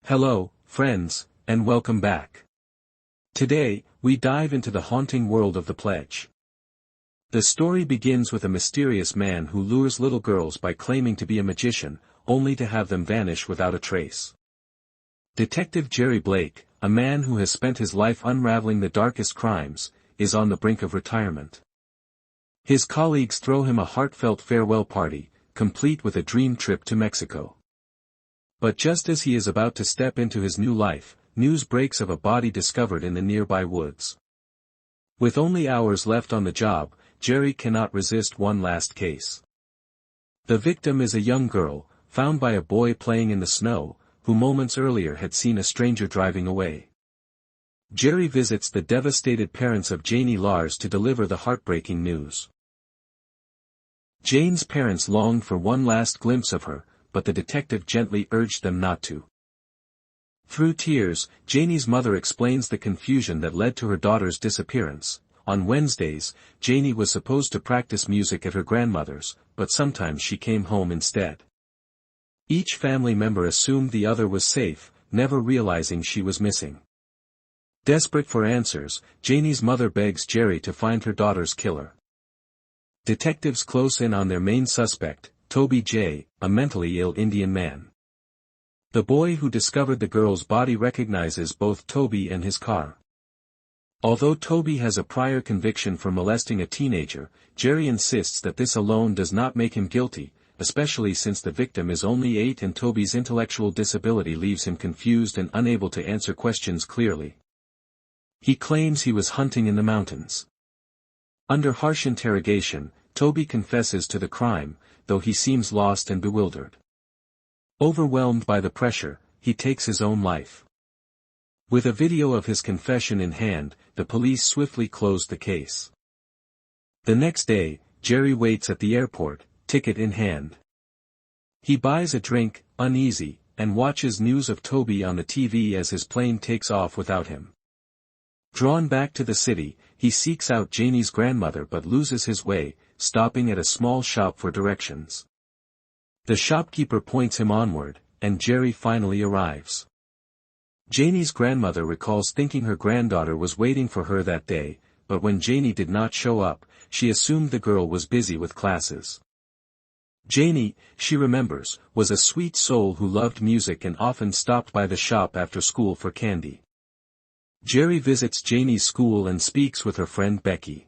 Hello, friends, and welcome back. Today, we dive into the haunting world of the pledge. The story begins with a mysterious man who lures little girls by claiming to be a magician, only to have them vanish without a trace. Detective Jerry Blake, a man who has spent his life unraveling the darkest crimes, is on the brink of retirement. His colleagues throw him a heartfelt farewell party, complete with a dream trip to Mexico. But just as he is about to step into his new life, news breaks of a body discovered in the nearby woods. With only hours left on the job, Jerry cannot resist one last case. The victim is a young girl, found by a boy playing in the snow, who moments earlier had seen a stranger driving away. Jerry visits the devastated parents of Janie Lars to deliver the heartbreaking news. Jane's parents longed for one last glimpse of her, but the detective gently urged them not to. Through tears, Janie's mother explains the confusion that led to her daughter's disappearance. On Wednesdays, Janie was supposed to practice music at her grandmother's, but sometimes she came home instead. Each family member assumed the other was safe, never realizing she was missing. Desperate for answers, Janie's mother begs Jerry to find her daughter's killer. Detectives close in on their main suspect, Toby J., a mentally ill Indian man. The boy who discovered the girl's body recognizes both Toby and his car. Although Toby has a prior conviction for molesting a teenager, Jerry insists that this alone does not make him guilty, especially since the victim is only 8 and Toby's intellectual disability leaves him confused and unable to answer questions clearly. He claims he was hunting in the mountains. Under harsh interrogation, Toby confesses to the crime, though he seems lost and bewildered. Overwhelmed by the pressure, he takes his own life. With a video of his confession in hand, the police swiftly closed the case. The next day, Jerry waits at the airport, ticket in hand. He buys a drink, uneasy, and watches news of Toby on the TV as his plane takes off without him. Drawn back to the city, he seeks out Janie's grandmother but loses his way, stopping at a small shop for directions. The shopkeeper points him onward, and Jerry finally arrives. Janie's grandmother recalls thinking her granddaughter was waiting for her that day, but when Janie did not show up, she assumed the girl was busy with classes. Janie, she remembers, was a sweet soul who loved music and often stopped by the shop after school for candy. Jerry visits Janie's school and speaks with her friend Becky.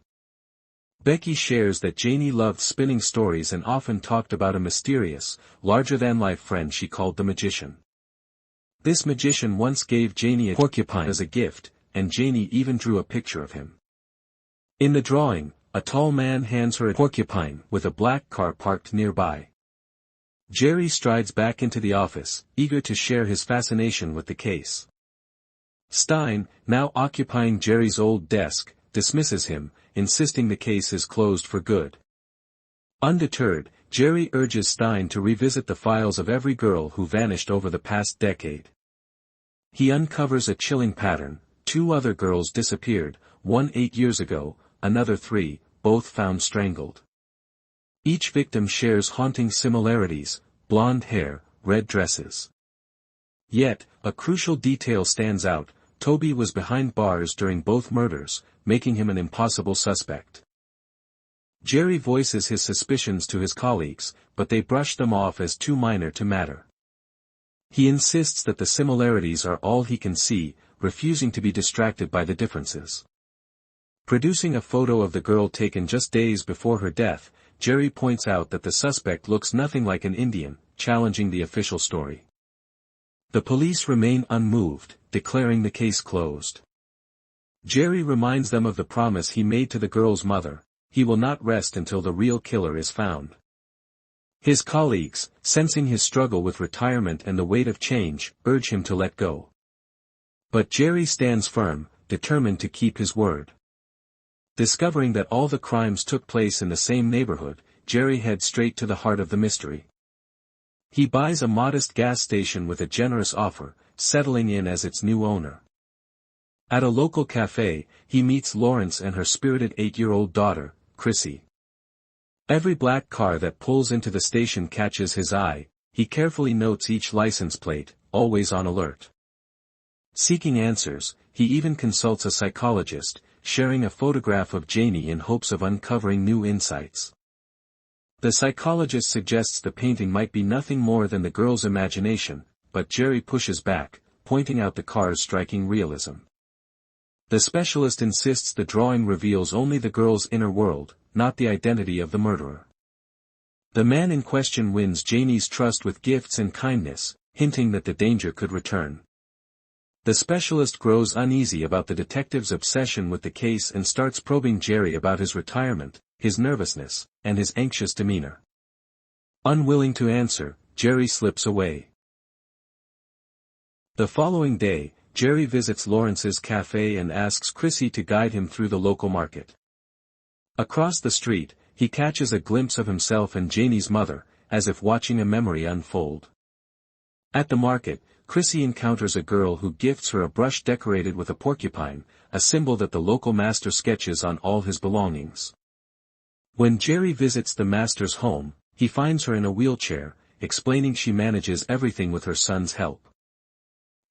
Becky shares that Janie loved spinning stories and often talked about a mysterious, larger-than-life friend she called the magician. This magician once gave Janie a porcupine as a gift, and Janie even drew a picture of him. In the drawing, a tall man hands her a porcupine with a black car parked nearby. Jerry strides back into the office, eager to share his fascination with the case. Stein, now occupying Jerry's old desk, dismisses him, insisting the case is closed for good. Undeterred, Jerry urges Stein to revisit the files of every girl who vanished over the past decade. He uncovers a chilling pattern: 2 other girls disappeared, one 8 years ago, another 3, both found strangled. Each victim shares haunting similarities: blonde hair, red dresses. Yet, a crucial detail stands out: Toby was behind bars during both murders, making him an impossible suspect. Jerry voices his suspicions to his colleagues, but they brush them off as too minor to matter. He insists that the similarities are all he can see, refusing to be distracted by the differences. Producing a photo of the girl taken just days before her death, Jerry points out that the suspect looks nothing like an Indian, challenging the official story. The police remain unmoved, declaring the case closed. Jerry reminds them of the promise he made to the girl's mother: he will not rest until the real killer is found. His colleagues, sensing his struggle with retirement and the weight of change, urge him to let go. But Jerry stands firm, determined to keep his word. Discovering that all the crimes took place in the same neighborhood, Jerry heads straight to the heart of the mystery. He buys a modest gas station with a generous offer, settling in as its new owner. At a local cafe, he meets Lawrence and her spirited 8-year-old daughter, Chrissy. Every black car that pulls into the station catches his eye. He carefully notes each license plate, always on alert. Seeking answers, he even consults a psychologist, sharing a photograph of Janie in hopes of uncovering new insights. The psychologist suggests the painting might be nothing more than the girl's imagination, but Jerry pushes back, pointing out the car's striking realism. The specialist insists the drawing reveals only the girl's inner world, not the identity of the murderer. The man in question wins Janie's trust with gifts and kindness, hinting that the danger could return. The specialist grows uneasy about the detective's obsession with the case and starts probing Jerry about his retirement, his nervousness, and his anxious demeanor. Unwilling to answer, Jerry slips away. The following day, Jerry visits Lawrence's cafe and asks Chrissy to guide him through the local market. Across the street, he catches a glimpse of himself and Janie's mother, as if watching a memory unfold. At the market, Chrissy encounters a girl who gifts her a brush decorated with a porcupine, a symbol that the local master sketches on all his belongings. When Jerry visits the master's home, he finds her in a wheelchair, explaining she manages everything with her son's help.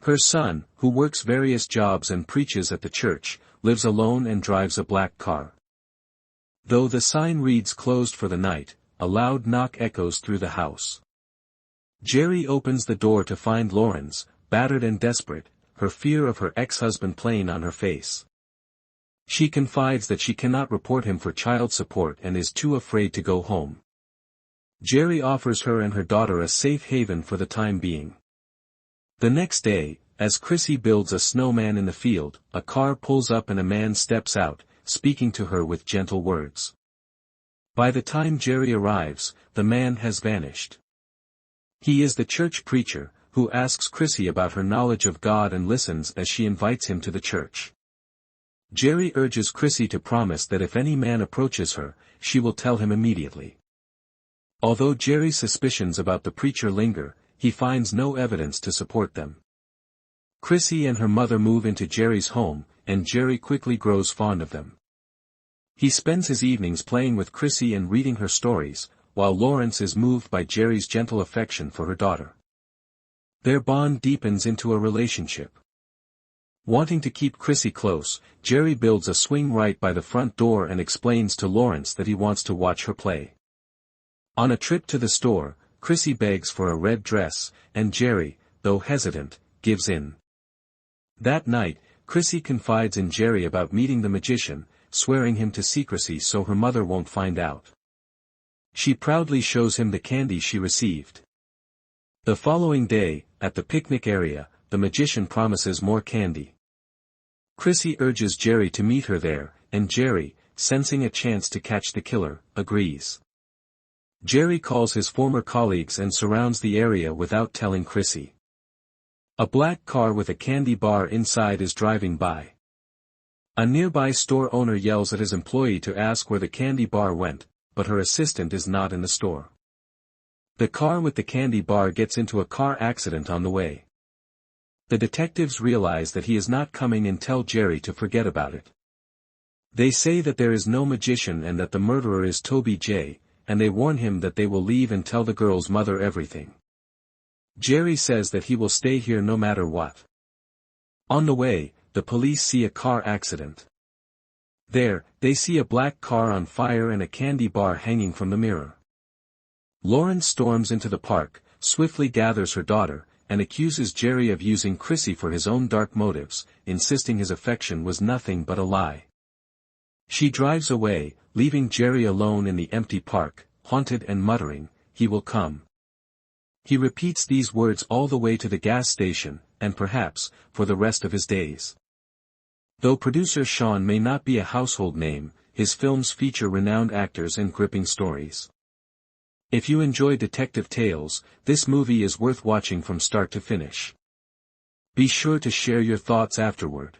Her son, who works various jobs and preaches at the church, lives alone and drives a black car. Though the sign reads "closed for the night," a loud knock echoes through the house. Jerry opens the door to find Lawrence, battered and desperate, her fear of her ex-husband playing on her face. She confides that she cannot report him for child support and is too afraid to go home. Jerry offers her and her daughter a safe haven for the time being. The next day, as Chrissy builds a snowman in the field, a car pulls up and a man steps out, speaking to her with gentle words. By the time Jerry arrives, the man has vanished. He is the church preacher, who asks Chrissy about her knowledge of God and listens as she invites him to the church. Jerry urges Chrissy to promise that if any man approaches her, she will tell him immediately. Although Jerry's suspicions about the preacher linger, he finds no evidence to support them. Chrissy and her mother move into Jerry's home, and Jerry quickly grows fond of them. He spends his evenings playing with Chrissy and reading her stories, while Lawrence is moved by Jerry's gentle affection for her daughter. Their bond deepens into a relationship. Wanting to keep Chrissy close, Jerry builds a swing right by the front door and explains to Lawrence that he wants to watch her play. On a trip to the store, Chrissy begs for a red dress, and Jerry, though hesitant, gives in. That night, Chrissy confides in Jerry about meeting the magician, swearing him to secrecy so her mother won't find out. She proudly shows him the candy she received. The following day, at the picnic area, the magician promises more candy. Chrissy urges Jerry to meet her there, and Jerry, sensing a chance to catch the killer, agrees. Jerry calls his former colleagues and surrounds the area without telling Chrissy. A black car with a candy bar inside is driving by. A nearby store owner yells at his employee to ask where the candy bar went, but her assistant is not in the store. The car with the candy bar gets into a car accident on the way. The detectives realize that he is not coming and tell Jerry to forget about it. They say that there is no magician and that the murderer is Toby J., and they warn him that they will leave and tell the girl's mother everything. Jerry says that he will stay here no matter what. On the way, the police see a car accident. There, they see a black car on fire and a candy bar hanging from the mirror. Lawrence storms into the park, swiftly gathers her daughter, and accuses Jerry of using Chrissy for his own dark motives, insisting his affection was nothing but a lie. She drives away, leaving Jerry alone in the empty park, haunted and muttering, "He will come." He repeats these words all the way to the gas station, and perhaps, for the rest of his days. Though producer Sean may not be a household name, his films feature renowned actors and gripping stories. If you enjoy detective tales, this movie is worth watching from start to finish. Be sure to share your thoughts afterward.